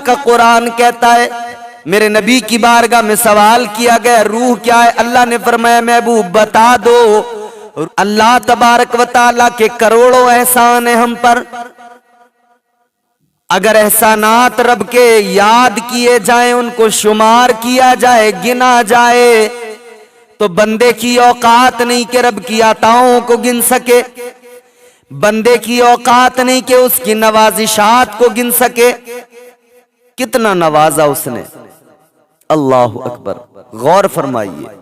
का कुरान कहता है। मेरे नबी की बारगाह में सवाल किया गया रूह क्या है? अल्लाह ने फरमाया महबूब बता दो। अल्लाह तबारक व तआला के करोड़ों एहसान है हम पर। अगर एहसानात रब के याद किए जाएं, उनको शुमार किया जाए, गिना जाए, तो बंदे की औकात नहीं कि रब की अताओं को गिन सके, बंदे की औकात नहीं कि उसकी नवाजिशात को गिन सके। कितना नवाजा उसने, अल्लाह अकबर। गौर फरमाइए,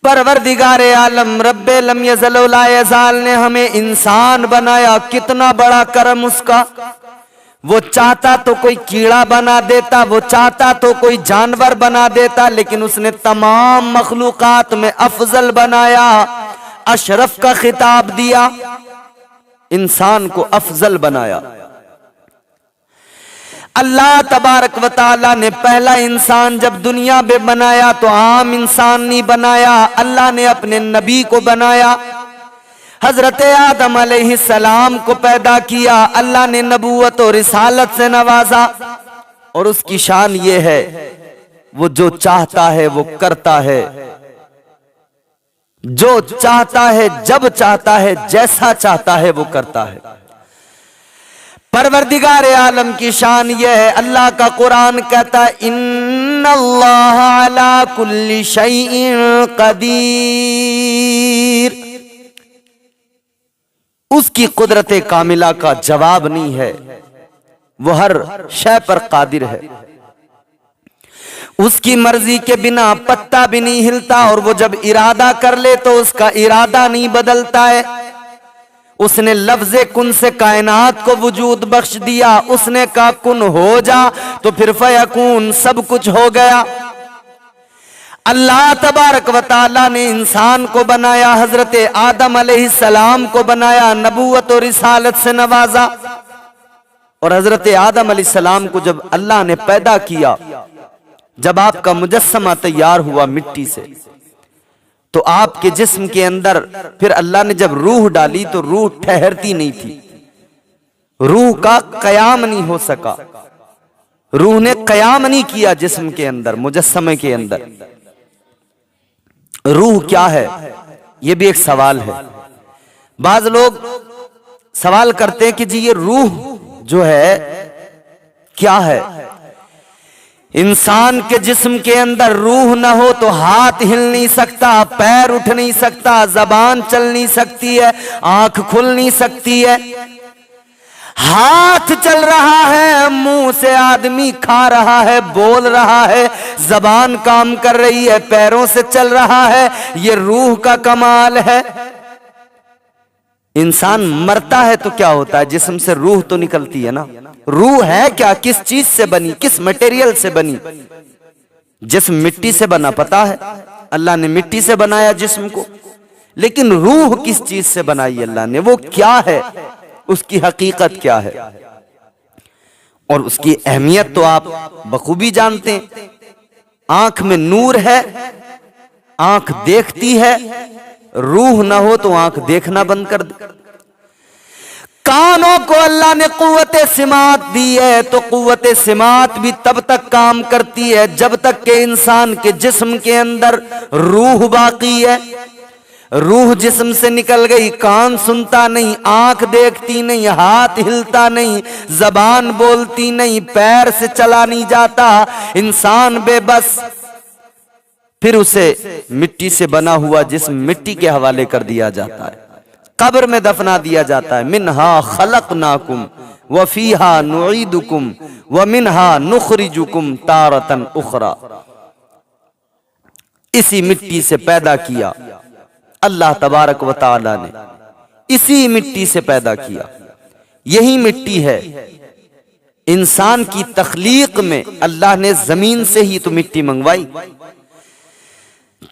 परवरदिगारे आलम रब्बे लम यज़ल व ला यज़ाल ने हमें इंसान बनाया। कितना बड़ा करम उसका। वो चाहता तो कोई कीड़ा बना देता, वो चाहता तो कोई जानवर बना देता, लेकिन उसने तमाम मखलूकात में अफजल बनाया, अशरफ का खिताब दिया, इंसान को अफजल बनाया। अल्लाह तबारक व तआला ने पहला इंसान जब दुनिया में बनाया तो आम इंसान नहीं बनाया, अल्लाह ने अपने नबी को बनाया। हजरत आदम अलैहिस्सलाम को पैदा किया, अल्लाह ने नबूवत और रिसालत से नवाजा। और उसकी शान ये है, वो जो चाहता है वो करता है, जो चाहता है जब चाहता है जैसा चाहता है वो करता है। परवरदिगार आलम की शान यह है, अल्लाह का कुरान कहता है इन्नल्लाह अला कुल्ली शैइन कदीर। उसकी कुदरत कामिला का जवाब नहीं है, वो हर शय पर कादिर है। उसकी मर्जी के बिना पत्ता भी नहीं हिलता, और वो जब इरादा कर ले तो उसका इरादा नहीं बदलता है। उसने लफ्ज़े कुन से कायनात को वजूद बख्श दिया। उसने कहा कुन हो जा तो फिर फयकून, सब कुछ हो गया। अल्लाह तबारक व तआला ने इंसान को बनाया, हजरत आदम अलैहिस्सलाम को बनाया, नबूवत और रिसालत से नवाजा। और हजरत आदम अलैहिस्सलाम को जब अल्लाह ने पैदा किया, जब आपका मुजस्समा तैयार हुआ मिट्टी से, तो आपके जिस्म के अंदर फिर अल्लाह ने जब रूह डाली तो रूह ठहरती नहीं थी, रूह का कयाम नहीं हो सका, रूह ने कयाम नहीं किया जिस्म के अंदर, मुजस्समे के अंदर। रूह क्या है, यह भी एक सवाल है। बाज लोग सवाल करते हैं कि जी ये रूह जो है क्या है। इंसान के जिस्म के अंदर रूह ना हो तो हाथ हिल नहीं सकता, पैर उठ नहीं सकता, जबान चल नहीं सकती है, आंख खुल नहीं सकती है। हाथ चल रहा है, मुंह से आदमी खा रहा है, बोल रहा है, जबान काम कर रही है, पैरों से चल रहा है। ये रूह का कमाल है। इंसान मरता है तो क्या होता है, जिस्म से रूह तो निकलती है ना। रूह है क्या, किस चीज से बनी, किस मटेरियल से बनी? जिस्म मिट्टी से बना, पता है अल्लाह ने मिट्टी से बनाया जिस्म को, लेकिन रूह किस चीज से बनाई अल्लाह ने, वो क्या है, उसकी हकीकत क्या है, और उसकी अहमियत तो आप बखूबी जानते हैं। आंख में नूर है, आंख देखती है, रूह ना हो तो आंख देखना बंद कर दे। कानों को अल्लाह ने कुव्वते सिमात दी है, तो कुव्वते सिमात भी तब तक काम करती है जब तक के इंसान के जिस्म के अंदर रूह बाकी है। रूह जिस्म से निकल गई, कान सुनता नहीं, आंख देखती नहीं, हाथ हिलता नहीं, जबान बोलती नहीं, पैर से चला नहीं जाता, इंसान बेबस। फिर उसे मिट्टी से बना हुआ जिस्म मिट्टी के हवाले कर दिया जाता है, कब्र में दफना दिया जाता है। मिन्हा खलकनाकुम व फीहा नुईदुकुम व मिन्हा नुखरिजुकुम तारतन उखरा। इसी मिट्टी से पैदा किया अल्लाह तबारक व तआला ने, इसी मिट्टी से पैदा किया। यही मिट्टी है इंसान की तख्लीक में, अल्लाह ने जमीन से ही तो मिट्टी मंगवाई।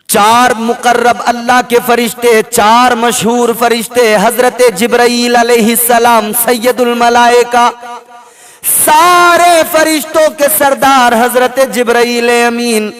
चार मुकर्रब अल्लाह के फरिश्ते, चार मशहूर फरिश्ते, हजरत जिब्राईल अलैहिस्सलाम सैयदुल मलाइका, सारे फरिश्तों के सरदार हजरत जिब्राईल अमीन,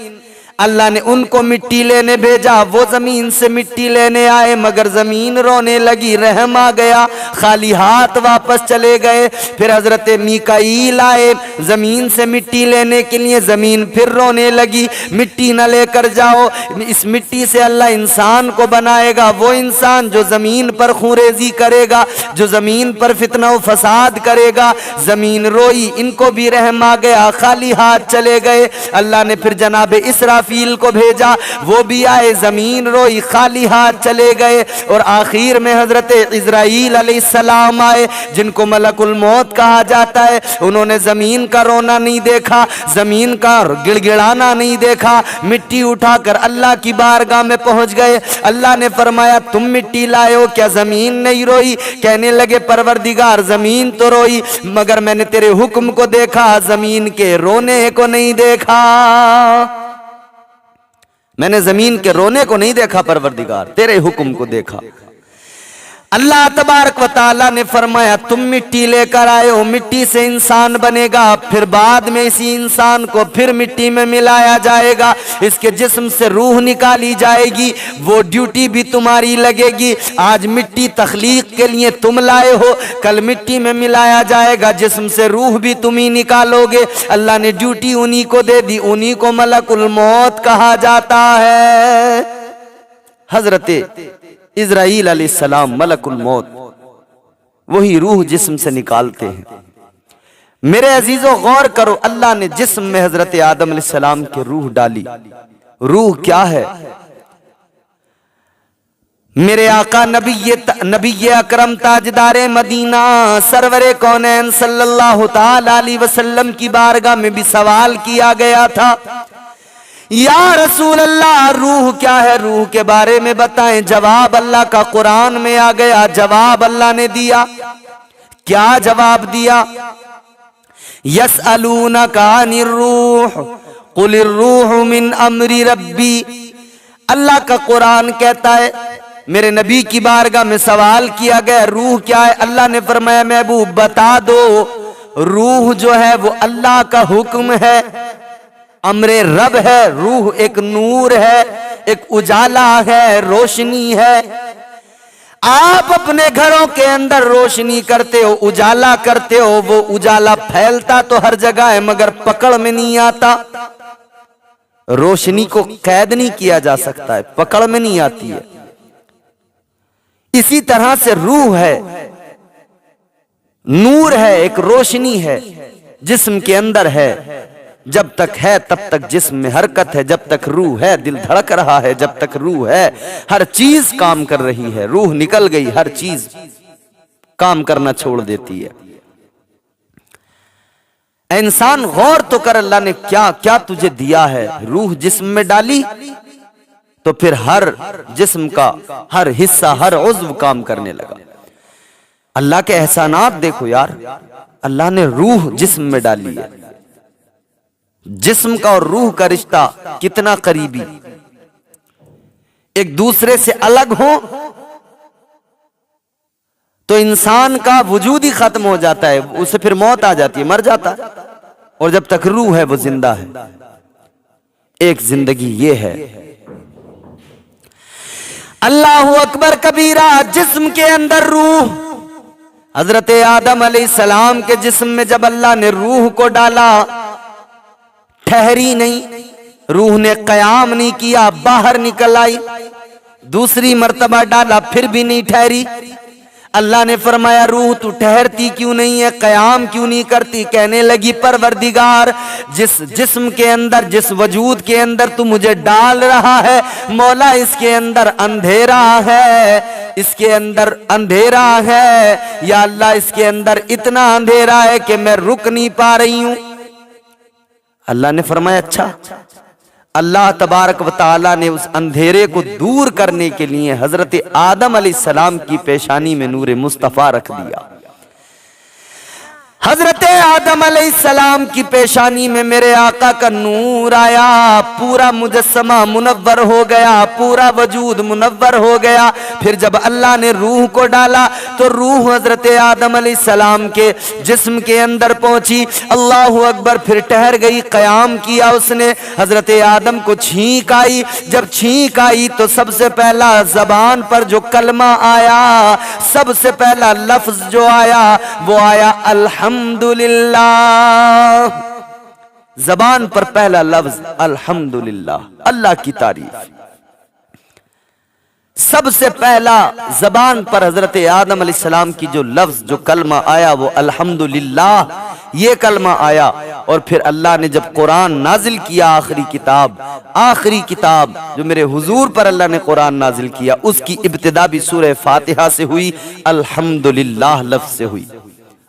अल्लाह ने उनको मिट्टी लेने भेजा, वो जमीन से मिट्टी लेने आए मगर जमीन रोने लगी, रहम आ गया, खाली हाथ वापस चले गए। फिर हजरत मीकाईल आए जमीन से मिट्टी लेने के लिए, जमीन फिर रोने लगी, मिट्टी न लेकर जाओ, इस मिट्टी से अल्लाह इंसान को बनाएगा, वो इंसान जो जमीन पर खूरेजी करेगा, जो जमीन पर फितना व फसाद करेगा। जमीन रोई, इनको भी रहम आ गया, खाली हाथ चले गए। अल्लाह ने फिर जनाब इसराफील को भेजा, वो भी आए, जमीन रोई, खाली हाथ चले गए। और आखिर में हजरत इजराइल अलैहिस्सलाम आए, जिनको मलकुल मौत कहा जाता है। उन्होंने जमीन का रोना नहीं देखा, जमीन का गिड़गिड़ाना नहीं देखा, मिट्टी उठाकर अल्लाह की बारगाह में पहुंच गए। अल्लाह ने फरमाया तुम मिट्टी लाए हो, क्या जमीन नहीं रोई? कहने लगे परवरदिगार जमीन तो रोई मगर मैंने तेरे हुक्म को देखा, जमीन के रोने को नहीं देखा। मैंने जमीन के रोने को नहीं देखा परवरदिगार, तेरे हुक्म को देखा। अल्लाह तबारक व तआला ने फरमाया तुम मिट्टी लेकर आए हो, मिट्टी से इंसान बनेगा, फिर बाद में इसी इंसान को फिर मिट्टी में मिलाया जाएगा, इसके जिस्म से रूह निकाली जाएगी, वो ड्यूटी भी तुम्हारी लगेगी। आज मिट्टी तख्लीक के लिए तुम लाए हो, कल मिट्टी में मिलाया जाएगा, जिस्म से रूह भी तुम ही निकालोगे। अल्लाह ने ड्यूटी उन्हीं को दे दी, उन्हीं को मलकुल मौत कहा जाता है। हजरत इजराइल अलैहिस्सलाम मलकुल मौत, वही रूह जिस्म से निकालते हैं। मेरे अजीजों गौर करो, अल्लाह ने जिस्म में हजरत आदम अलैहिस्सलाम की रूह डाली। रूह क्या है? मेरे आका नबी अकरम ताजदारे मदीना सरवरे कौनैन सल्लल्लाहु ताला अलैहि वसल्लम की बारगाह में भी सवाल किया गया था, या रसूल अल्लाह रूह क्या है, रूह के बारे में बताएं। जवाब अल्लाह का कुरान में आ गया, जवाब अल्लाह ने दिया। क्या जवाब दिया? यसअलूनका अनिर रूह कुलिर रूह मिन अमरी रब्बी। अल्लाह का कुरान कहता है, मेरे नबी की बारगाह में सवाल किया गया रूह क्या है। अल्लाह ने फरमाया महबूब बता दो, रूह जो है वो अल्लाह का हुक्म है, अमरे रब है। रूह एक नूर है, एक उजाला है, रोशनी है। आप अपने घरों के अंदर रोशनी करते हो, उजाला करते हो, वो उजाला फैलता तो हर जगह है मगर पकड़ में नहीं आता। रोशनी को कैद नहीं किया जा सकता है, पकड़ में नहीं आती है। इसी तरह से रूह है, नूर है, एक रोशनी है, जिस्म के अंदर है। जब तक है तब तक जिस्म में हरकत है, जब तक रूह है दिल धड़क रहा है, जब तक रूह है हर चीज काम कर रही है। रूह निकल गई, हर चीज काम करना छोड़ देती है। इंसान गौर तो कर, अल्लाह ने क्या क्या तुझे दिया है। रूह जिस्म में डाली तो फिर हर जिस्म का हर हिस्सा, हर उज़्व काम करने लगा। अल्लाह के एहसानात देखो यार, अल्लाह ने रूह जिस्म में डाली है। जिस्म का और रूह का रिश्ता कितना करीबी, एक दूसरे से अलग हो तो इंसान का वजूद ही खत्म हो जाता है, उसे फिर मौत आ जाती है, मर जाता है। और जब तक रूह है वो जिंदा है। एक जिंदगी ये है। अल्लाहु अकबर कबीरा। जिस्म के अंदर रूह, हजरत आदम अलैहिस्सलाम के जिस्म में जब अल्लाह ने रूह को डाला, ठहरी नहीं, रूह ने कयाम नहीं किया, बाहर निकल आई। दूसरी मर्तबा डाला, फिर भी नहीं ठहरी। अल्लाह ने फरमाया रूह तू ठहरती क्यों नहीं है, कयाम क्यों नहीं करती? कहने लगी परवरदिगार, जिस जिस्म के अंदर, जिस वजूद के अंदर तू मुझे डाल रहा है मौला, इसके अंदर अंधेरा है, इसके अंदर अंधेरा है या अल्लाह, इसके अंदर इतना अंधेरा है कि मैं रुक नहीं पा रही हूं। अल्लाह ने फरमाया अच्छा। अल्लाह तबारक व तआला ने उस अंधेरे को दूर करने के लिए हजरत आदम अलैहिस्सलाम की पेशानी में नूर मुस्तफा रख दिया। हजरत आदम अलैहिस्सलाम की पेशानी में मेरे आका का नूर आया, पूरा मुजस्समा मुनव्वर हो गया, पूरा वजूद मुनव्वर हो गया। फिर जब अल्लाह ने रूह को डाला तो रूह हजरत आदम अलैहिस्सलाम के जिस्म के अंदर पहुंची। अल्लाहु अकबर। फिर ठहर गई, कयाम किया उसने। हजरत आदम को छींक आई। जब छींक आई तो सबसे पहला जबान पर जो कलमा आया, सबसे पहला लफ्ज जो आया वो आया अल्हम्दुलिल्लाह। जबान पर पहला लफ्ज अल्हम्दुलिल्लाह, अल्लाह की तारीफ। सबसे पहला जबान पर हजरत आदम अलैहिस्सलाम की जो लफ्ज जो कलमा आया वो अल्हम्दुलिल्लाह, ये कलमा आया। और फिर अल्लाह ने जब कुरान नाजिल किया, आखिरी किताब जो मेरे हुजूर पर अल्लाह ने कुरान नाजिल किया, उसकी इब्तिदा भी सूरह फातिहा से हुई, अल्हम्दुलिल्लाह लफ्ज से हुई।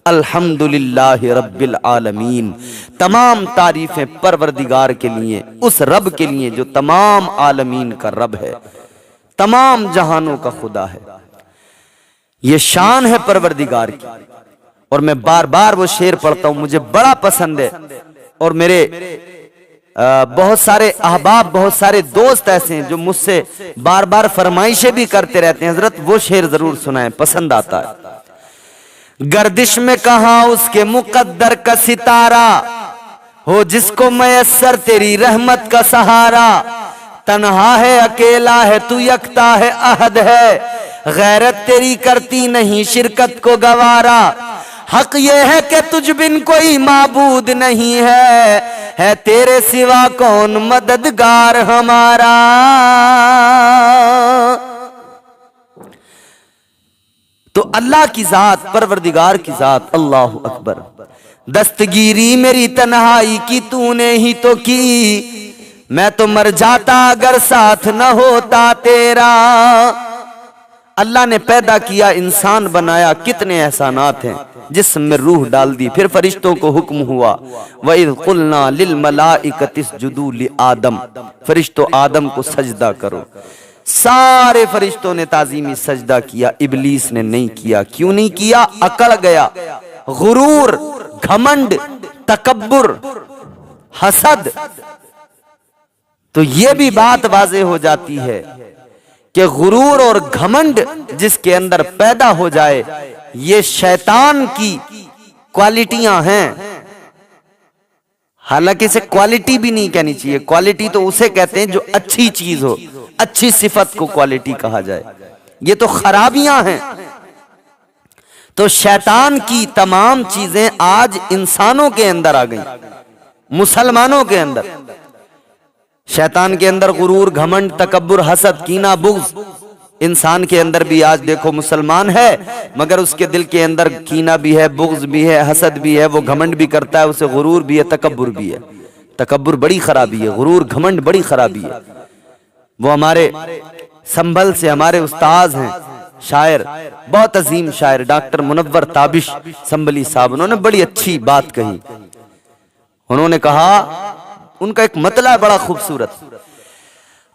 अल्हम्दुलिल्लाहि रब्बिल आलमीन। तमाम तारीफें परवरदिगार के लिए, उस रब के लिए जो तमाम आलमीन का रब है, तमाम जहानों का खुदा है। ये शान है परवरदिगार की। और मैं बार बार वो शेर पढ़ता हूं, मुझे बड़ा पसंद है। और मेरे बहुत सारे अहबाब, बहुत सारे दोस्त ऐसे हैं जो मुझसे बार बार फरमाइशें भी करते रहते हैं, हजरत वो शेर जरूर सुनाएं, पसंद आता है। गर्दिश में कहा उसके मुकद्दर का सितारा, हो जिसको मयस्सर तेरी रहमत का सहारा। तन्हा है, अकेला है तू, यकता है, अहद है, गैरत तेरी करती नहीं शिरकत को गवारा। हक ये है कि तुझ बिन कोई माबूद नहीं है तेरे सिवा कौन मददगार हमारा। तो अल्लाह की जात, परवरदिगार की जात, अल्लाहु अकबर। दस्तगीरी मेरी तन्हाई की तूने ही तो की, मैं तो मर जाता अगर साथ न होता तेरा। अल्लाह ने पैदा किया, इंसान बनाया, कितने एहसानात हैं। जिस्म में रूह डाल दी, फिर फरिश्तों को हुक्म हुआ, वइज़ क़ुलना लिल मलाइकति इसजुदू लि आदम, फरिश्तों आदम को सजदा करो। सारे फरिश्तों ने ताजीमी सजदा किया, इब्लीस ने नहीं किया। क्यों नहीं किया? अकड़ गया। गुरूर, घमंड, तकब्बुर, हसद। तो ये भी बात वाज़ेह हो जाती है कि गुरूर और घमंड जिसके अंदर पैदा हो जाए, ये शैतान की क्वालिटियां हैं। हालांकि इसे क्वालिटी भी नहीं कहनी चाहिए, क्वालिटी तो उसे कहते हैं जो अच्छी चीज हो, अच्छी सिफत को क्वालिटी कहा जाए। ये तो खराबियां हैं। तो शैतान की तमाम चीजें आज इंसानों के अंदर आ गई, मुसलमानों के अंदर। शैतान के अंदर गुरूर, घमंड, तकब्बुर, हसद, कीना, बुग़्ज़। इंसान के अंदर भी आज देखो मुसलमान है मगर उसके दिल के अंदर कीना भी है, बुग़्ज़ भी है, हसद भी है, वो घमंड भी करता है, उसे गुरूर भी है, तकब्बुर भी है। तकब्बुर बड़ी खराबी है, गुरूर, घमंड बड़ी खराबी है। वो हमारे संभल से हमारे उस्ताद हैं, शायर, बहुत अजीम शायर डॉक्टर मुनव्वर ताबिश संभली साहब, उन्होंने बड़ी अच्छी बात कही। उन्होंने कहा, उनका एक मतला है बड़ा खूबसूरत,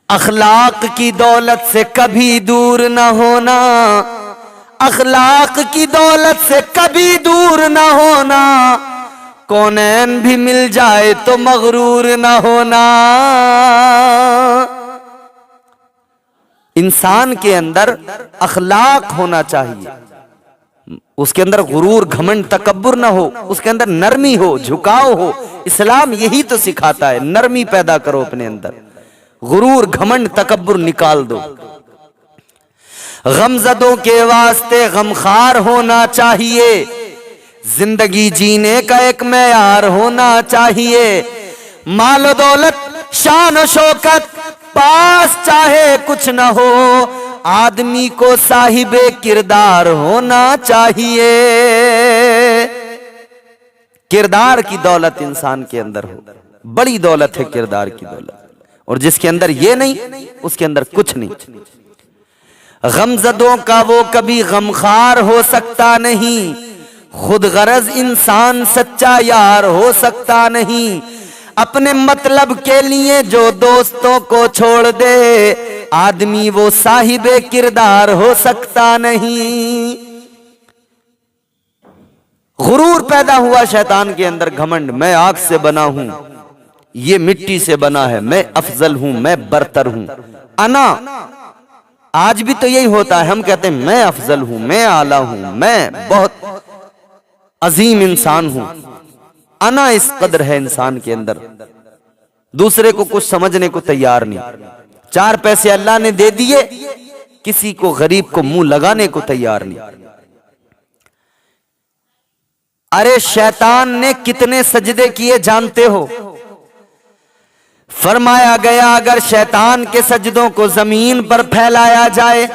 अखलाक की दौलत से कभी दूर न होना, अखलाक की दौलत से कभी दूर न होना, कौनैन भी मिल जाए तो मगरूर न होना। इंसान के अंदर अखलाक होना चाहिए, उसके अंदर गुरूर, घमंड, तकब्बुर ना हो, उसके अंदर नरमी हो, झुकाव हो। इस्लाम यही तो सिखाता है, नरमी पैदा करो अपने अंदर, गुरूर, घमंड, तकब्बुर निकाल दो। गमज़दों के वास्ते गमखार होना चाहिए, जिंदगी जीने का एक मेयार होना चाहिए। मालो दौलत, शान शौकत पास चाहे कुछ न हो, आदमी को साहिबे किरदार होना चाहिए। किरदार की दौलत इंसान के अंदर हो, बड़ी दौलत है किरदार की दौलत। और जिसके अंदर ये नहीं, उसके अंदर कुछ नहीं। गमज़दों का वो कभी गमखार हो सकता नहीं, खुद गरज इंसान सच्चा यार हो सकता नहीं। अपने मतलब के लिए जो दोस्तों को छोड़ दे, आदमी वो साहिबे किरदार हो सकता नहीं। गुरूर पैदा हुआ शैतान के अंदर, घमंड, मैं आग से बना हूं, ये मिट्टी से बना है, मैं अफजल हूं, मैं बरतर हूं। अना, आज भी तो यही होता है, हम कहते हैं मैं अफजल हूं, मैं आला हूं, मैं बहुत अजीम इंसान हूं। अना इस कदर है इंसान के अंदर, दूसरे को कुछ समझने को तैयार नहीं। 4 पैसे अल्लाह ने दे दिए, किसी को, गरीब को मुंह लगाने को तैयार नहीं। अरे शैतान ने कितने सजदे किए जानते हो? फरमाया गया अगर शैतान के सजदों को जमीन पर फैलाया जाए,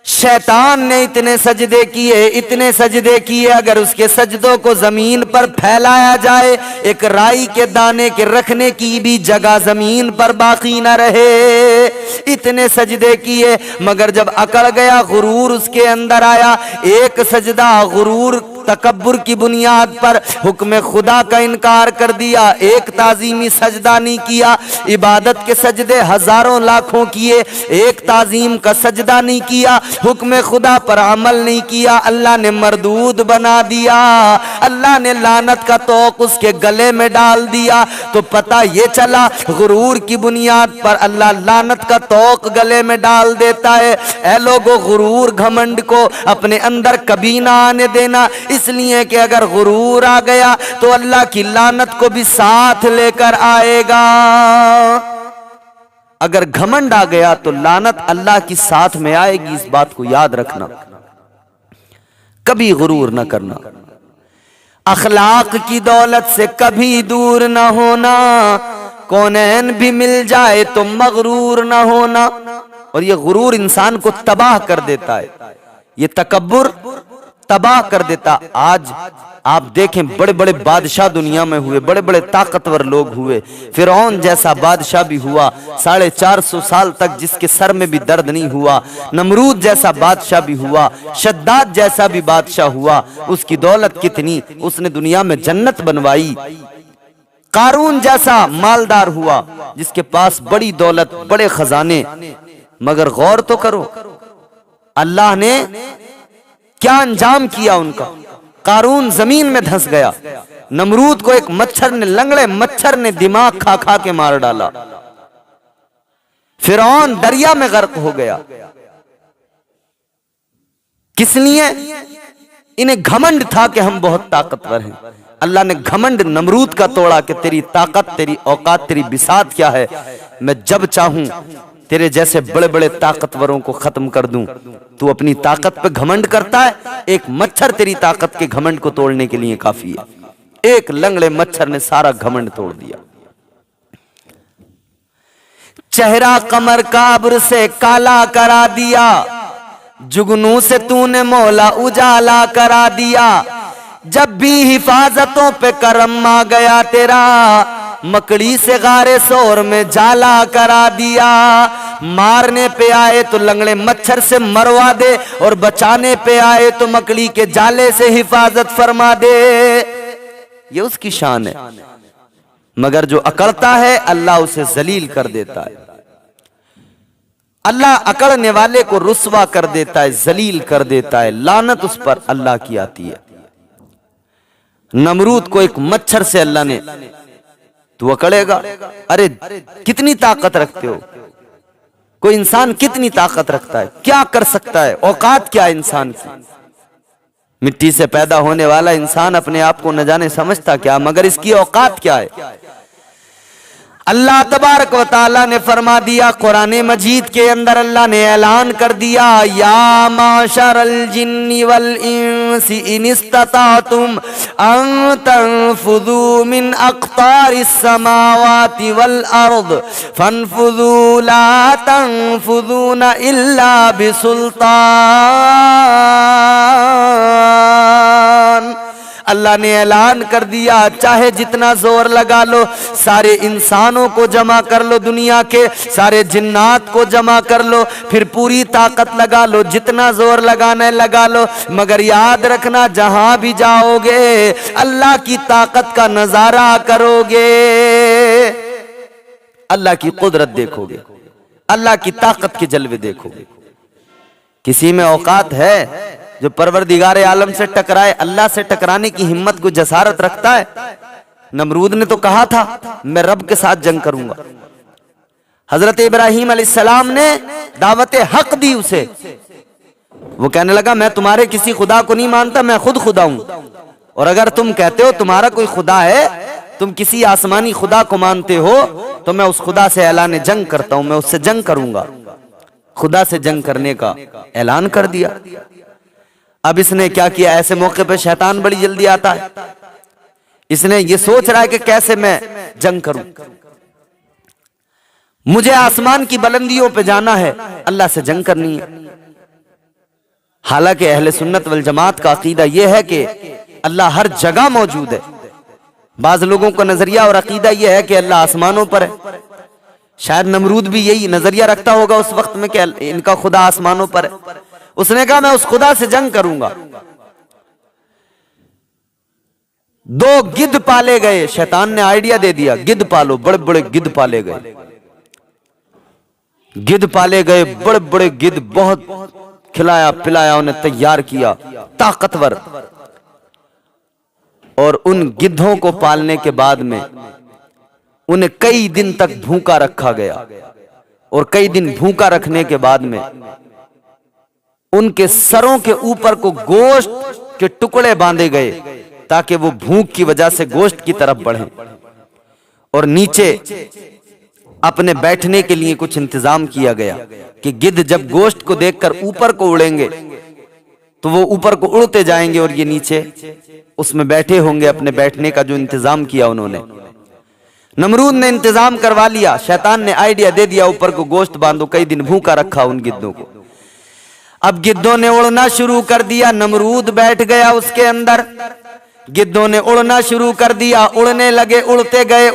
शैतान ने इतने सजदे किए, इतने सजदे किए, अगर उसके सजदों को जमीन पर फैलाया जाए, एक राई के दाने के रखने की भी जगह जमीन पर बाकी न रहे, इतने सजदे किए। मगर जब अकड़ गया, गुरूर उसके अंदर आया, एक सजदा गुरूर तकब्बुर की बुनियाद पर हुक्म खुदा का इनकार कर दिया, एक ताजीमी सजदा नहीं किया। इबादत के सजदे हजारों लाखों किए, एक ताजीम का सजदा नहीं किया, हुक्म खुदा पर अमल नहीं किया, अल्लाह ने मरदूद बना दिया, अल्लाह ने लानत का तोक उसके गले में डाल दिया। तो पता ये चला गुरूर की बुनियाद पर अल्लाह लानत का तोक गले में डाल देता है। ऐ लोगों, गुरूर घमंड को अपने अंदर कभी ना आने देना, इसलिए कि अगर गुरूर आ गया तो अल्लाह की लानत को भी साथ लेकर आएगा। अगर घमंड आ गया तो लानत अल्लाह की साथ में आएगी, इस बात को याद रखना, कभी गुरूर ना करना। अखलाक की दौलत से कभी दूर ना होना, कौनैन भी मिल जाए तो मगरूर ना होना। और ये गुरूर इंसान को तबाह कर देता है, ये तकब्बुर तबाह कर देता। आज आप देखें, बड़े बड़े बादशाह दुनिया में हुए, बड़े बड़े ताकतवर लोग हुए, फिरौन जैसा बादशाह भी हुआ 450 साल तक, जिसके सर में भी दर्द नहीं हुआ। नमरूद जैसा बादशाह भी हुआ, शद्दाद जैसा भी बादशाह हुआ, उसकी दौलत कितनी, उसने दुनिया में जन्नत बनवाई। कारून जैसा मालदार हुआ, जिसके पास बड़ी दौलत, बड़े खजाने। मगर गौर तो करो, अल्लाह ने क्या अंजाम किया उनका। कारून जमीन में धंस गया, नमरूद को एक मच्छर ने, लंगड़े मच्छर ने दिमाग खा खा के मार डाला, फिरौन दरिया में गर्क हो गया। किस लिए? इन्हें घमंड था कि हम बहुत ताकतवर हैं। अल्लाह ने घमंड नमरूद का तोड़ा कि तेरी ताकत, तेरी औकात, तेरी बिसात क्या है, मैं जब चाहूं तेरे जैसे बड़े बड़े ताकतवरों को खत्म कर दूं। तू अपनी ताकत पे घमंड करता है, एक मच्छर तेरी ताकत के घमंड को तोड़ने के लिए काफी है। एक लंगड़े मच्छर ने सारा घमंड तोड़ दिया। चेहरा कमर काब्र से काला करा दिया, जुगनू से तूने मौला उजाला करा दिया। जब भी हिफाजतों पे करम आ गया तेरा, मकड़ी से गारे शोर में जाला करा दिया। मारने पे आए तो लंगड़े मच्छर से मरवा दे, और बचाने पे आए तो मकड़ी के जाले से हिफाजत फरमा दे। ये उसकी शान है। मगर जो अकड़ता है, अल्लाह उसे जलील कर देता है। अल्लाह अकड़ने वाले को रुस्वा कर देता है, जलील कर देता है। लानत उस पर अल्लाह की आती है। नमरूद को एक मच्छर से अल्लाह ने, तू अकड़ेगा? अरे कितनी ताकत रखते हो? कोई इंसान कितनी ताकत रखता है, क्या कर सकता है, औकात क्या है इंसान की? मिट्टी से पैदा होने वाला इंसान अपने आप को न जाने समझता क्या, मगर इसकी औकात क्या है। अल्लाह तबारक व तआला ने फरमा दिया कुरान मजीद के अंदर, अल्लाह ने ऐलान कर दिया, या माशरल जिन्नि वल इंसी इन इस्ततातुम अन तनफुदू मिन अक़तारिस समावाति वल अर्द फनफुदू ला तनफुदूना इल्ला बिसुल्तान। अल्लाह ने ऐलान कर दिया, चाहे जितना जोर लगा लो, सारे इंसानों को जमा कर लो, दुनिया के सारे जिन्नात को जमा कर लो, फिर पूरी ताकत लगा लो, जितना जोर लगाना है लगा लो, मगर याद रखना जहां भी जाओगे अल्लाह की ताकत का नजारा करोगे, अल्लाह की कुदरत देखोगे, अल्लाह की ताकत के जलवे देखोगे। किसी में औकात है जो परवरदिगारे आलम से टकराए, अल्लाह से टकराने की हिम्मत को जसारत रखता है। नमरूद ने तो कहा था मैं रब के साथ जंग करूंगा। हजरत इब्राहिम अलैहिस्सलाम ने दावत हक दी उसे। वो कहने लगा मैं तुम्हारे किसी खुदा को नहीं मानता, मैं खुद खुदा हूं, और अगर तुम कहते हो तुम्हारा कोई खुदा है, तुम किसी आसमानी खुदा को मानते हो, तो मैं उस खुदा से ऐलान जंग करता हूं, मैं उससे जंग करूंगा। खुदा से जंग करने का ऐलान कर दिया। अब इसने क्या किया, ऐसे मौके पे शैतान बड़ी जल्दी आता है। इसने ये सोच रहा है कि कैसे मैं जंग करूं, मुझे आसमान की बुलंदियों पे जाना है, अल्लाह से जंग करनी है। हालांकि अहले सुन्नत वल जमात का अकीदा यह है कि अल्लाह हर जगह मौजूद है। बाज लोगों का नजरिया और अकीदा यह है कि अल्लाह आसमानों पर है। शायद नमरूद भी यही नजरिया रखता होगा उस वक्त में कि इनका खुदा आसमानों पर है। उसने कहा मैं उस खुदा से जंग करूंगा। 2 गिद्ध पाले गए। शैतान ने आइडिया दे दिया, गिद्ध पालो, बड़े बड़े गिद्ध पाले गए। गिद्ध पाले गए, बड़े बड़े गिद्ध, बहुत खिलाया पिलाया, उन्हें तैयार किया, ताकतवर। और उन गिद्धों को पालने के बाद में उन्हें कई दिन तक भूखा रखा गया, और कई दिन भूखा रखने के बाद में उनके सरों के ऊपर को गोश्त के टुकड़े बांधे गए ताकि वो भूख की वजह से गोश्त की तरफ बढ़ें, और नीचे अपने बैठने के लिए कुछ इंतजाम किया गया कि गिद्ध जब गोश्त को देखकर ऊपर को उड़ेंगे तो वो ऊपर को उड़ते जाएंगे और ये नीचे उसमें बैठे होंगे। अपने बैठने का जो इंतजाम किया उन्होंने, नमरूद ने इंतजाम करवा लिया। शैतान ने आइडिया दे दिया, ऊपर को गोश्त बांधो। कई दिन भूखा रखा उन गिद्धों को। अब गिद्धों ने उड़ना शुरू कर दिया, नमरूद बैठ गया उसके अंदर। गिद्धों ने उड़ना शुरू कर दिया, उड़ने लगे, उड़ते गए,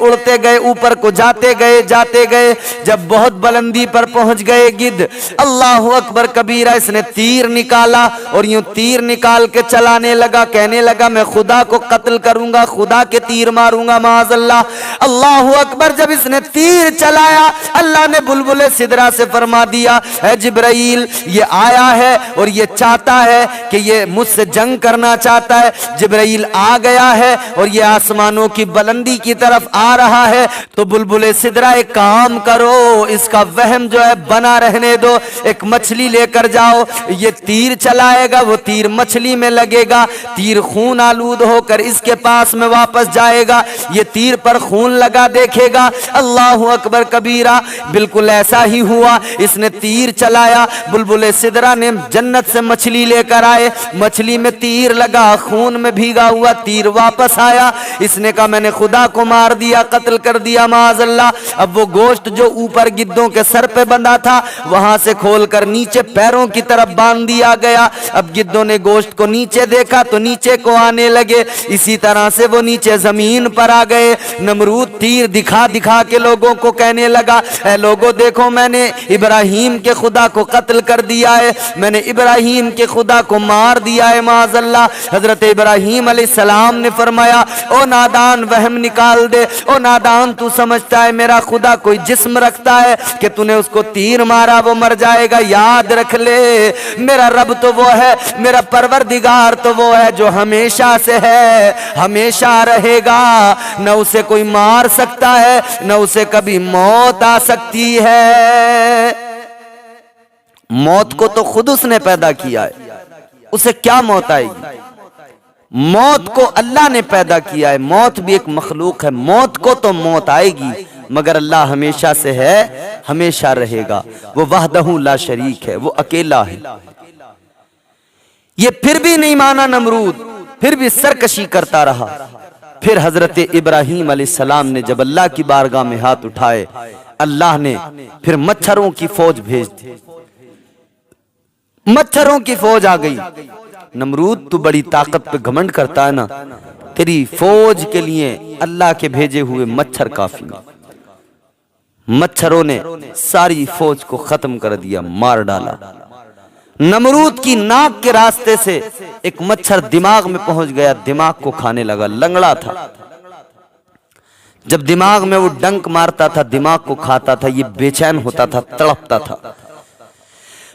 ऊपर को जाते गए। जब बहुत बुलंदी पर पहुंच गए गिद्ध, अल्लाहु अकबर कबीरा, इसने तीर निकाला और यूं तीर निकाल के चलाने लगा। कहने लगा मैं खुदा को कत्ल करूंगा, खुदा के तीर मारूंगा, माअज़ल्लाह। अल्लाहु अकबर। जब इसने तीर चलाया, अल्लाह ने बुलबुले सिदरा से फरमा दिया, है जिब्राइल, ये आया है और ये चाहता है कि ये मुझसे जंग करना चाहता है। जिब्राइल आ गया है और ये आसमानों की बुलंदी की तरफ आ रहा है। तो बुलबुले सिदरा, एक काम करो, इसका वहम जो है बना रहने दो। एक मछली लेकर जाओ, ये तीर चलाएगा, वो तीर मछली में लगेगा, तीर खून आलूद होकर इसके पास में वापस जाएगा, ये तीर पर खून लगा देखेगा। अल्लाहु अकबर कबीरा। बिल्कुल ऐसा ही हुआ। इसने तीर चलाया, बुलबुले सिदरा ने जन्नत से मछली लेकर आए, मछली में तीर लगा, खून में भीगा हुआ तीर वापस आया। इसने कहा मैंने खुदा को मार दिया, कत्ल कर दिया, माअज़ल्लाह। अब वो गोश्त जो ऊपर गिद्धों के सर पे बंधा था, वहां से खोलकर नीचे पैरों की तरफ बांध दिया गया। अब गिद्धों ने गोश्त को नीचे देखा तो नीचे को आने लगे। इसी तरह से वो नीचे जमीन पर आ गए। नमरूद तीर दिखा दिखा के लोगों को कहने लगा, ऐ लोगों देखो, मैंने इब्राहिम के खुदा को कत्ल कर दिया है, मैंने इब्राहिम के खुदा को मार दिया है, माअज़ल्लाह। हजरत इब्राहिम अलैहिस्सलाम ने फरमाया, ओ नादान, वहम निकाल दे। ओ नादान, तू समझता है मेरा खुदा कोई जिस्म रखता है कि तूने उसको तीर मारा वो मर जाएगा? याद रख ले, मेरा रब तो वो है, मेरा परवरदिगार तो वो है जो हमेशा से है, हमेशा रहेगा। न उसे कोई मार सकता है, न उसे कभी मौत आ सकती है। मौत को तो खुद उसने पैदा किया है, उसे क्या मौत आएगी? मौत को अल्लाह ने पैदा किया है। मौत भी एक मखलूक है। मौत को तो मौत आएगी, मगर अल्लाह हमेशा से है, हमेशा रहेगा। वो वहदहू ला शरीक है, वो अकेला है। ये फिर भी नहीं माना नमरूद, फिर भी सरकशी करता रहा। फिर हजरत इब्राहिम अलैहिस्सलाम ने जब अल्लाह की बारगाह में हाथ उठाए, अल्लाह ने फिर मच्छरों की फौज भेज दी। मच्छरों की फौज आ गई। नमरूद, तू बड़ी ताकत पे घमंड करता है ना, तेरी फौज के लिए अल्लाह के भेजे हुए मच्छर काफी। मच्छरों ने सारी फौज को खत्म कर दिया, मार डाला। नमरूद की नाक के रास्ते से एक मच्छर दिमाग में पहुंच गया, दिमाग को खाने लगा। लंगड़ा था, जब दिमाग में वो डंक मारता था, दिमाग को खाता था, ये बेचैन होता था, तड़पता था।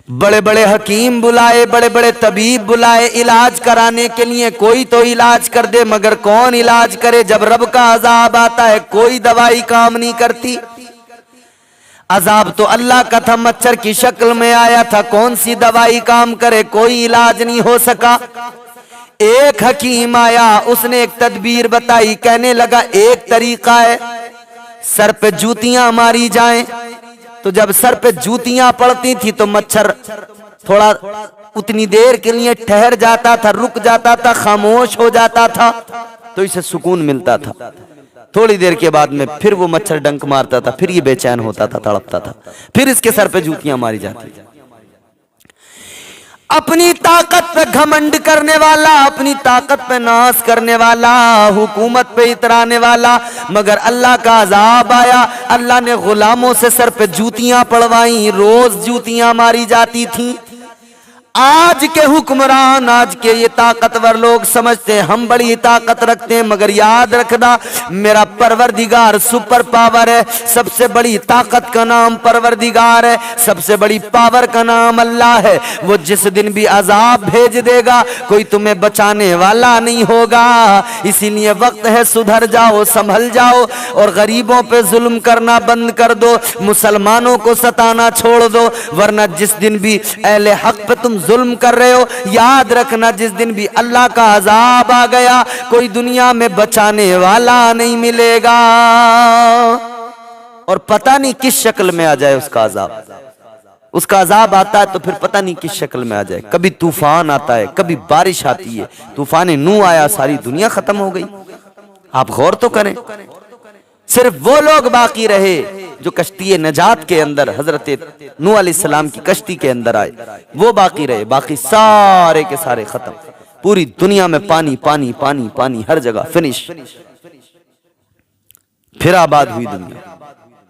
बड़े बड़े हकीम बुलाए, बड़े बड़े तबीब बुलाए इलाज कराने के लिए, कोई तो इलाज कर दे, मगर कौन इलाज करे? जब रब का अजाब आता है कोई दवाई काम नहीं करती। अजाब तो अल्लाह का था, मच्छर की शक्ल में आया था, कौन सी दवाई काम करे? कोई इलाज नहीं हो सका। एक हकीम आया, उसने एक तदबीर बताई, कहने लगा एक तरीका है, सर पे जूतियां मारी जाएं। तो जब सर पे जूतियां पड़ती थी तो मच्छर थोड़ा उतनी देर के लिए ठहर जाता था, रुक जाता था, खामोश हो जाता था, तो इसे सुकून मिलता था। थोड़ी देर के बाद में फिर वो मच्छर डंक मारता था, फिर ये बेचैन होता था, तड़पता था, फिर इसके सर पे जूतियां मारी जाती। अपनी ताकत पे घमंड करने वाला, अपनी ताकत पे नाश करने वाला, हुकूमत पे इतराने वाला, मगर अल्लाह का अजाब आया, अल्लाह ने गुलामों से सर पे जूतियां पड़वाई, रोज जूतियां मारी जाती थी। आज के हुक्मरान, आज के ये ताकतवर लोग समझते हैं हम बड़ी ताकत रखते हैं, मगर याद रखना मेरा परवरदिगार सुपर पावर है। सबसे बड़ी ताकत का नाम परवरदिगार है, सबसे बड़ी पावर का नाम अल्लाह है। वो जिस दिन भी अजाब भेज देगा कोई तुम्हें बचाने वाला नहीं होगा। इसीलिए वक्त है सुधर जाओ, संभल जाओ और गरीबों पे जुल्म करना बंद कर दो, मुसलमानों को सताना छोड़ दो, वरना जिस दिन भी अहले हक पे तुम जुल्म कर रहे हो, याद रखना जिस दिन भी अल्लाह का अजाब आ गया कोई दुनिया में बचाने वाला नहीं मिलेगा। और पता नहीं किस शक्ल में आ जाए उसका अजाब। उसका अजाब आता है तो फिर पता नहीं किस शक्ल में आ जाए। कभी तूफान आता है, कभी बारिश आती है। तूफान नूह आया, सारी दुनिया खत्म हो गई। आप गौर तो करें, सिर्फ वो लोग बाकी रहे जो कश्ती नजात के अंदर, हजरत नूह अलैहिस्सलाम की कश्ती के अंदर आए, वो बाकी रहे, बाकी सारे के सारे खत्म। पूरी दुनिया में पानी पानी पानी पानी, हर जगह फिनिश। फिर आबाद हुई दुनिया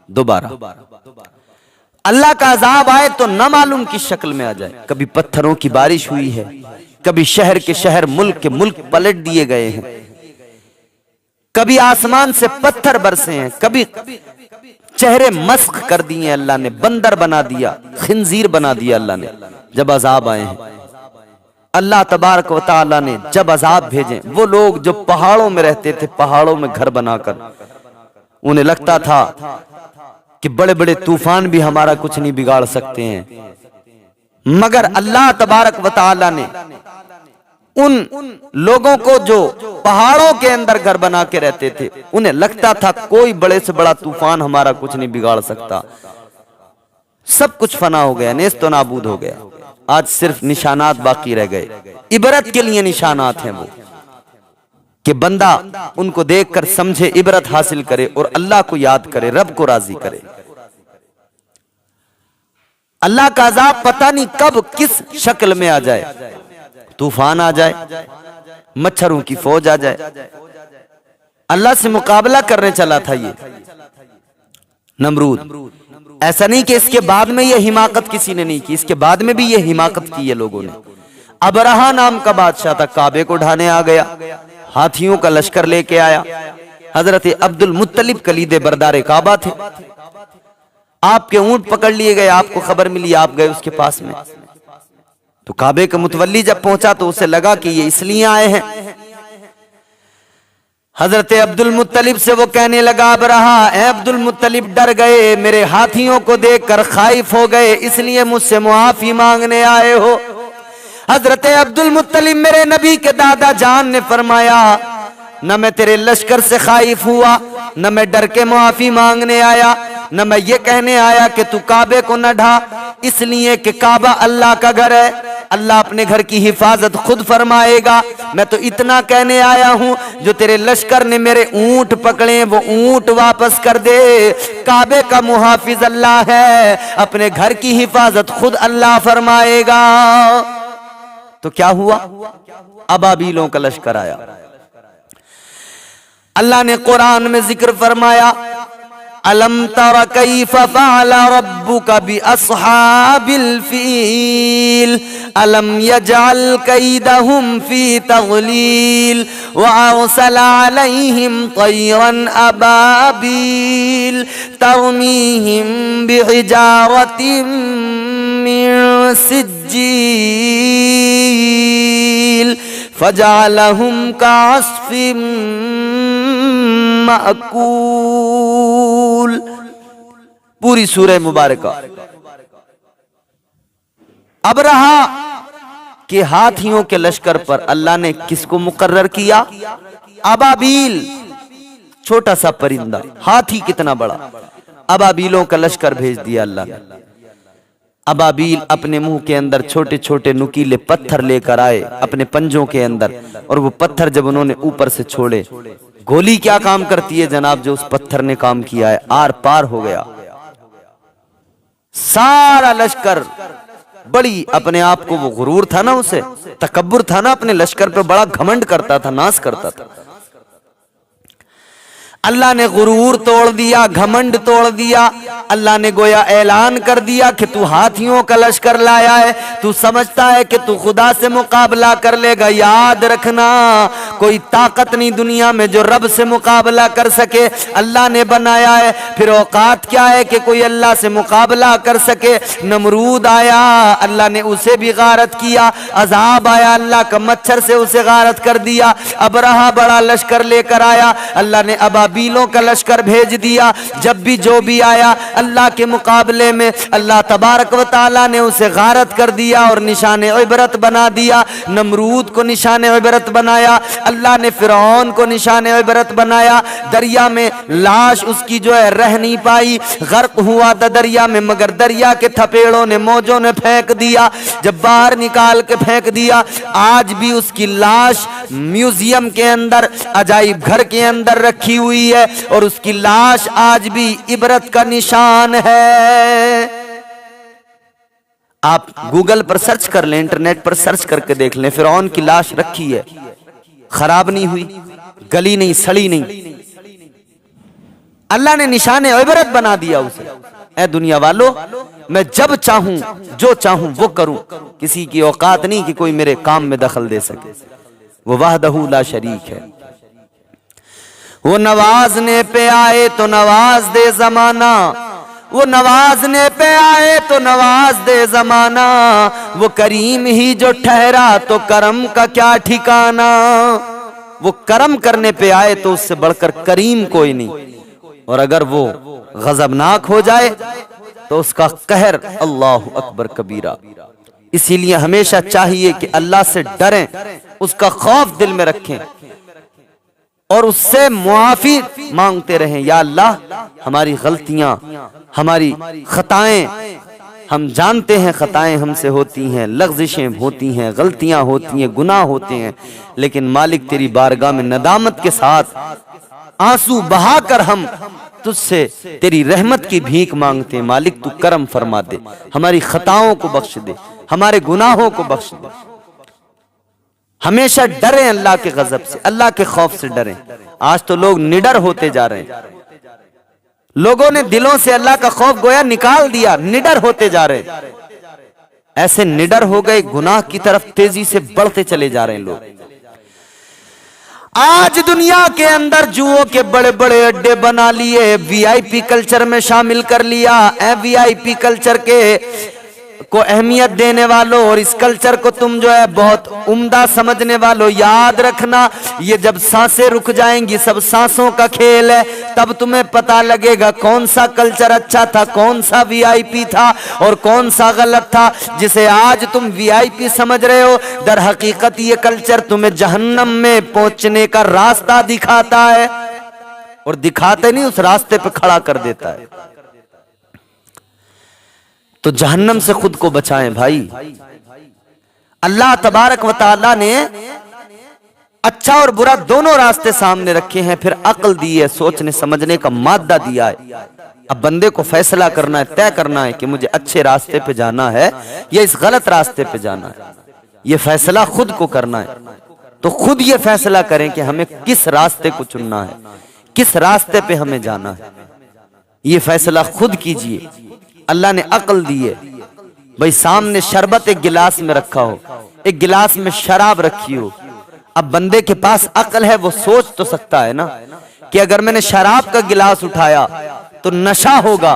दोबारा। अल्लाह का अजाब आए तो न मालूम किस शक्ल में आ जाए। कभी पत्थरों की बारिश हुई है, कभी शहर के शहर, मुल्क के मुल्क पलट दिए गए हैं, कभी आसमान से पत्थर बरसे हैं, कभी चेहरे मस्क कर दिए अल्लाह ने, बंदर बना दिया, खिंजीर बना दिया अल्लाह ने। जब अजाब आए हैं, अल्लाह तबारक व तआला ने जब अजाब भेजे, वो लोग जो पहाड़ों में रहते थे, पहाड़ों में घर बनाकर, उन्हें लगता था कि बड़े बड़े तूफान भी हमारा कुछ नहीं बिगाड़ सकते हैं, मगर अल्लाह तबारक व तआला ने उन लोगों को जो पहाड़ों के अंदर घर बना के रहते थे, उन्हें लगता था कोई बड़े से बड़ा तूफान हमारा कुछ नहीं बिगाड़ सकता। सब कुछ फना हो गया, नेस्त नाबूद हो गया। आज सिर्फ निशानात बाकी रह गए। इबरत के लिए निशानात हैं वो, कि बंदा उनको देखकर समझे, इबरत हासिल करे और अल्लाह को याद करे, रब को राजी करे। अल्लाह का अजाब पता नहीं कब किस शक्ल में आ जाए। तूफान आ जाए, मच्छरों की फौज आ जाए। अल्लाह से मुकाबला करने चला था ये नमरूद। ऐसा नहीं कि इसके बाद में ये हिमाकत किसी ने नहीं की, इसके बाद में भी ये हिमाकत की है लोगों ने। अबरहा नाम का बादशाह था, काबे को ढाने आ गया, हाथियों का लश्कर लेके आया। हजरत अब्दुल मुत्तलिब कलीदे बरदारे काबा थे। आपके ऊंट पकड़ लिए गए, आपको खबर मिली, आप गए उसके पास में। तो काबे का मुतवल्ली जब पहुंचा तो उसे लगा कि ये इसलिए आए हैं। हजरत अब्दुल मुत्तलिब से वो कहने लगा, अबरहा, ऐ अब्दुल मुत्तलिब डर गए, मेरे हाथियों को देखकर खाइफ हो गए, इसलिए मुझसे मुआफी मांगने आए हो। हजरत अब्दुल मुत्तलिब मेरे नबी के दादा जान ने फरमाया, न मैं तेरे लश्कर से खाइफ हुआ, न मैं डर के मुआफी मांगने आया, न मैं ये कहने आया कि तू काबे को न ढा, इसलिए कि काबा अल्लाह का घर है, अल्लाह अपने घर की हिफाजत खुद फरमाएगा। मैं तो इतना कहने आया हूं, जो तेरे लश्कर ने मेरे ऊंट पकड़े वो ऊंट वापस कर दे। काबे का मुहाफिज अल्लाह है, अपने घर की हिफाजत खुद अल्लाह फरमाएगा। तो क्या हुआ? अबाबीलों का लश्कर आया। अल्लाह ने कुरान में जिक्र फरमाया, अलम तरा कैफ फअल रब्बुका बिअस्हाबिल फील अलम यजअल कैदहुम फी तग़लील व अरसल अलैहिम तयरन अबाबील तरमीहिम बिहिजारतिन मिन सिज्जील फजअलहुम कअस्फिम माकूल। पूरी सूरह मुबारका। अबरहा के हाथियों के लश्कर पर अल्लाह ने किसको मुकर्रर किया? अबाबील, छोटा सा परिंदा। हाथी कितना बड़ा, अबाबीलों का लश्कर भेज दिया अल्लाह ने। अबाबील अपने मुंह के अंदर छोटे छोटे नुकीले पत्थर लेकर आए अपने पंजों के अंदर, और वो पत्थर जब उन्होंने ऊपर से छोड़े, गोली क्या काम करती है जनाब, जो उस पत्थर ने काम किया है, आर पार हो गया। सारा लश्कर, बड़ी अपने आप को, वो गुरूर था ना, उसे तकब्बुर था ना, अपने लश्कर पे बड़ा घमंड करता था, नाज करता था। अल्लाह ने गुरूर तोड़ दिया, घमंड तोड़ दिया। अल्लाह ने गोया ऐलान कर दिया कि तू हाथियों का लश्कर लाया है, तू समझता है कि तू खुदा से मुकाबला कर लेगा। याद रखना, कोई ताकत नहीं दुनिया में जो रब से मुकाबला कर सके, अल्लाह ने बनाया है। फिर औकात क्या है कि कोई अल्लाह से मुकाबला कर सके? नमरूद आया, अल्लाह ने उसे भी गारत किया। अजाब आया, अल्लाह का मच्छर से उसे गारत कर दिया। अबरहा बड़ा लश्कर लेकर आया, अल्लाह ने अबाबीलों का लश्कर भेज दिया। जब भी जो भी आया अल्लाह के मुकाबले में, अल्लाह तबारक व तआला ने उसे गारत कर दिया और निशाने इबरत बना दिया। नमरूद को निशाने इबरत बनाया, अल्लाह ने फिरौन को निशाने इबरत बनाया। दरिया में लाश उसकी जो है रह नहीं पाई, गर्क हुआ था दरिया में, मगर दरिया के थपेड़ों ने, मौजों ने फेंक दिया। जब बाहर निकाल के फेंक दिया, आज भी उसकी लाश म्यूजियम के अंदर, अजाइब घर के अंदर रखी हुई है, और उसकी लाश आज भी इबरत का निशान है। आप गूगल पर सर्च कर लें, इंटरनेट पर सर्च करके देख लें, फिरौन की लाश रखी है, खराब नहीं हुई, गली नहीं, सड़ी नहीं। अल्लाह ने निशाने इबरत बना दिया उसे। ऐ दुनिया वालों, मैं जब चाहूं जो चाहूं वो करूं, किसी की औकात नहीं कि कोई मेरे काम में दखल दे सके। वो वहदहू ला शरीक है। वो नवाजने पे आए तो नवाज दे जमाना, वो नवाजने पे आए तो नवाज दे जमाना। वो करीम ही जो ठहरा तो करम का क्या ठिकाना। वो करम करने पे आए तो उससे बढ़कर करीम कोई नहीं, और अगर वो गजबनाक हो जाए तो उसका कहर अल्लाहु अकबर कबीरा। इसीलिए हमेशा चाहिए कि अल्लाह से डरें, उसका खौफ दिल में रखें और उससे मुआफी मांगते रहें। या अल्लाह, हमारी गलतियां, हमारी खताएं, हम जानते हैं खताएं हमसे होती हैं, लग़्ज़िशें होती हैं, गलतियां होती हैं, गुनाह होते हैं, लेकिन मालिक तेरी बारगाह में नदामत के साथ आंसू बहाकर हम तुझसे तेरी रहमत की भीख मांगते हैं। मालिक तू करम फरमा दे, हमारी खताओं को बख्श दे, हमारे गुनाहों को बख्श दे। हमेशा डरें अल्लाह के गजब से, अल्लाह के खौफ से डरें। आज तो लोग निडर होते जा रहे हैं, लोगों ने दिलों से अल्लाह का खौफ गोया निकाल दिया, निडर होते जा रहे हैं। ऐसे निडर हो गए, गुनाह की तरफ तेजी से बढ़ते चले जा रहे हैं लोग। आज दुनिया के अंदर जुओं के बड़े बड़े अड्डे बना लिए, वीआईपी कल्चर में शामिल कर लिया। वीआईपी कल्चर के को अहमियत देने वालों, और इस कल्चर को तुम जो है बहुत उम्दा समझने वालों, याद रखना, ये जब सांसें रुक जाएंगी, सब सांसों का खेल है, तब तुम्हें पता लगेगा कौन सा कल्चर अच्छा था, कौन सा वीआईपी था और कौन सा गलत था। जिसे आज तुम वीआईपी समझ रहे हो, दर हकीकत ये कल्चर तुम्हें जहन्नम में पहुंचने का रास्ता दिखाता है, और दिखाते नहीं, उस रास्ते पे खड़ा कर देता है। तो जहन्नम से खुद को बचाएं भाई। अल्लाह तबारक व तआला ने अच्छा और बुरा दोनों रास्ते सामने रखे हैं, फिर अक्ल दी है, सोचने समझने का मादा दिया है। अब बंदे को फैसला करना है, तय करना है कि मुझे अच्छे रास्ते पे जाना है या इस गलत रास्ते पे जाना है। ये फैसला खुद को करना है। तो खुद ये फैसला करें कि हमें किस रास्ते को चुनना है, किस रास्ते पे हमें जाना है। ये फैसला खुद कीजिए। अल्लाह ने अक्ल दी है भाई। सामने शरबत एक गिलास में रखा हो, एक गिलास में शराब रखी हो। अब बंदे के पास अक्ल है, वो सोच तो सकता है ना कि अगर मैंने शराब का गिलास उठाया तो नशा होगा,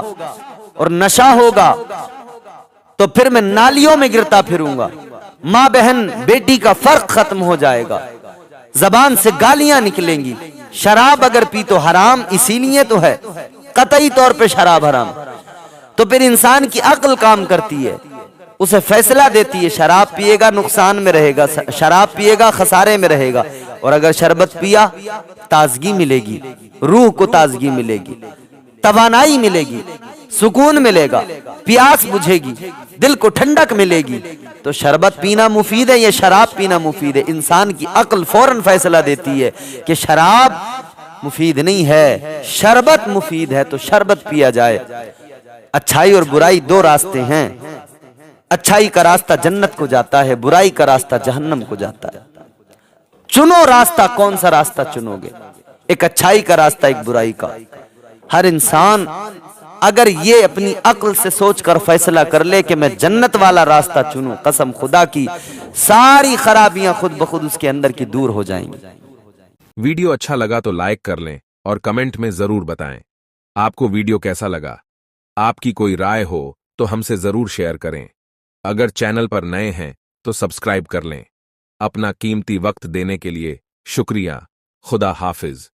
और नशा होगा तो फिर मैं नालियों में गिरता फिरूंगा, माँ बहन बेटी का फर्क खत्म हो जाएगा, जबान से गालियां निकलेंगी। शराब अगर पी तो हराम इसीलिए तो है, कतई तौर पे शराब हराम। तो फिर इंसान की अक्ल काम करती है, उसे फैसला देती है, शराब पिएगा नुकसान में रहेगा, शराब पिएगा खसारे में रहेगा, और अगर शरबत पिया ताजगी मिलेगी, रूह को ताजगी मिलेगी, तवानाई मिलेगी, सुकून मिलेगा, प्यास बुझेगी, दिल को ठंडक मिलेगी। तो शरबत पीना मुफीद है या शराब पीना मुफीद है? इंसान की अक्ल फौरन फैसला देती है कि शराब मुफीद नहीं है, शरबत मुफीद है, तो शरबत पिया जाए। अच्छाई और बुराई दो रास्ते हैं, अच्छाई का रास्ता जन्नत को जाता है, बुराई का रास्ता जहन्नम को जाता है। चुनो रास्ता, कौन सा रास्ता चुनोगे? एक अच्छाई का रास्ता, एक बुराई का। हर इंसान अगर ये अपनी अक्ल से सोचकर फैसला कर ले कि मैं जन्नत वाला रास्ता चुनूं, कसम खुदा की सारी खराबियां खुद ब खुद उसके अंदर की दूर हो जाएंगी। वीडियो अच्छा लगा तो लाइक कर लें और कमेंट में जरूर बताएं आपको वीडियो कैसा लगा। आपकी कोई राय हो तो हमसे जरूर शेयर करें। अगर चैनल पर नए हैं तो सब्सक्राइब कर लें। अपना कीमती वक्त देने के लिए शुक्रिया। खुदा हाफिज।